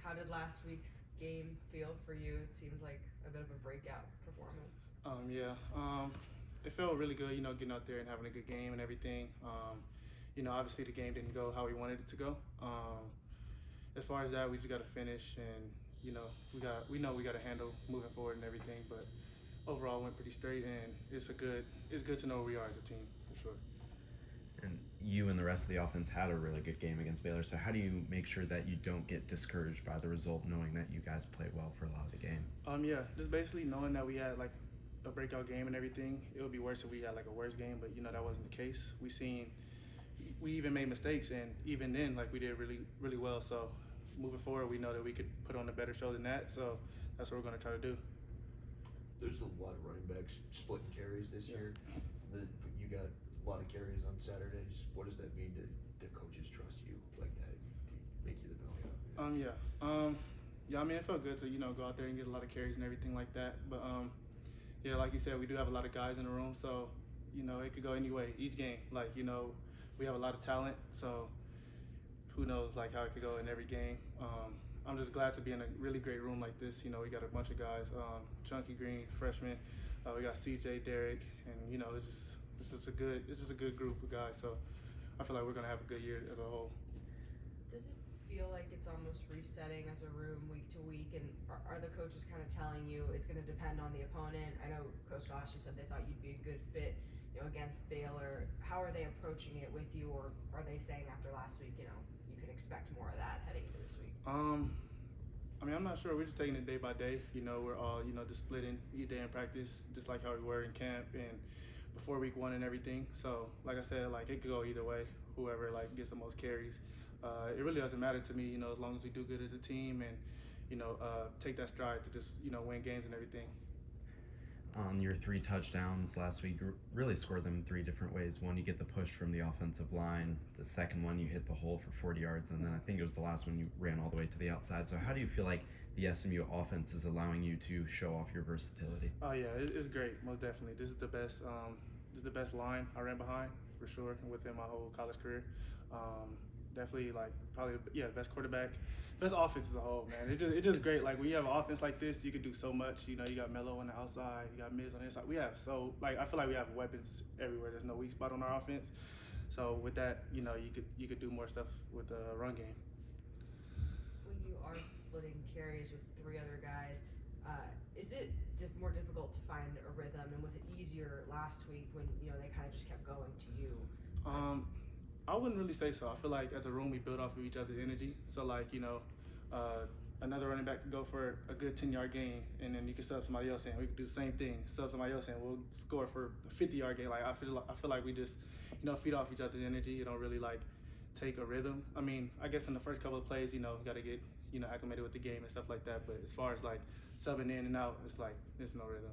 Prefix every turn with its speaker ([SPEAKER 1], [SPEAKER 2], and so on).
[SPEAKER 1] How did last week's game feel for you? It seemed like a bit of a breakout performance.
[SPEAKER 2] It felt really good, getting out there and having a good game and everything. Obviously the game didn't go how we wanted it to go. As far as that, we just got to finish, and we know we got to handle moving forward and everything. But overall, it went pretty straight, and it's good to know where we are as a team for sure.
[SPEAKER 3] And you and the rest of the offense had a really good game against Baylor. So how do you make sure that you don't get discouraged by the result, knowing that you guys played well for a lot of the game?
[SPEAKER 2] Just basically knowing that we had like a breakout game and everything. It would be worse if we had like a worse game, but that wasn't the case. We even made mistakes, and even then, like, we did really, really well. So moving forward, we know that we could put on a better show than that. So that's what we're going to try to do.
[SPEAKER 4] There's a lot of running backs splitting carries this year. You got a lot of carries on Saturdays. What does that mean to coaches trust you like that, to make you the backup?
[SPEAKER 2] I mean, it felt good to go out there and get a lot of carries and everything like that. But like you said, we do have a lot of guys in the room, so it could go any way each game. Like, we have a lot of talent, so who knows like how it could go in every game. I'm just glad to be in a really great room like this. We got a bunch of guys, Chunky Green, freshman. We got CJ, Derek, and it's just a good group of guys. So I feel like we're gonna have a good year as a whole.
[SPEAKER 1] Does it feel like it's almost resetting as a room week to week, and are the coaches kind of telling you it's going to depend on the opponent? I know Coach Josh, you said they thought you'd be a good fit, against Baylor. How are they approaching it with you, or are they saying after last week, you can expect more of that heading into this week?
[SPEAKER 2] I mean, I'm not sure. We're just taking it day by day. We're all, just splitting each day in practice, just like how we were in camp and before week one and everything. So, like I said, like, it could go either way. Whoever like gets the most carries. It really doesn't matter to me, as long as we do good as a team and, take that stride to just, win games and everything.
[SPEAKER 3] On your 3 touchdowns last week, you really scored them in 3 different ways. One, you get the push from the offensive line. The second one, you hit the hole for 40 yards. And then I think it was the last one, you ran all the way to the outside. So how do you feel like the SMU offense is allowing you to show off your versatility?
[SPEAKER 2] Oh, yeah, it's great, most definitely. This is the best line I ran behind, for sure, within my whole college career. Definitely, like, probably, best quarterback, best offense as a whole, man. It's just great. Like, when you have an offense like this, you can do so much. You got Melo on the outside, you got Miz on the inside. I feel like we have weapons everywhere. There's no weak spot on our offense. So with that, you could do more stuff with the run game.
[SPEAKER 1] When you are splitting carries with 3 other guys, is it more difficult to find a rhythm, and was it easier last week when they kind of just kept going to you?
[SPEAKER 2] I wouldn't really say so. I feel like as a room we build off of each other's energy. So like, another running back could go for a good 10-yard gain, and then you can sub somebody else in. We could do the same thing, sub somebody else in. We'll score for a 50-yard gain. Like, I feel like we just feed off each other's energy. You don't really like take a rhythm. I mean, I guess in the first couple of plays, we got to get acclimated with the game and stuff like that. But as far as like subbing in and out, it's like there's no rhythm.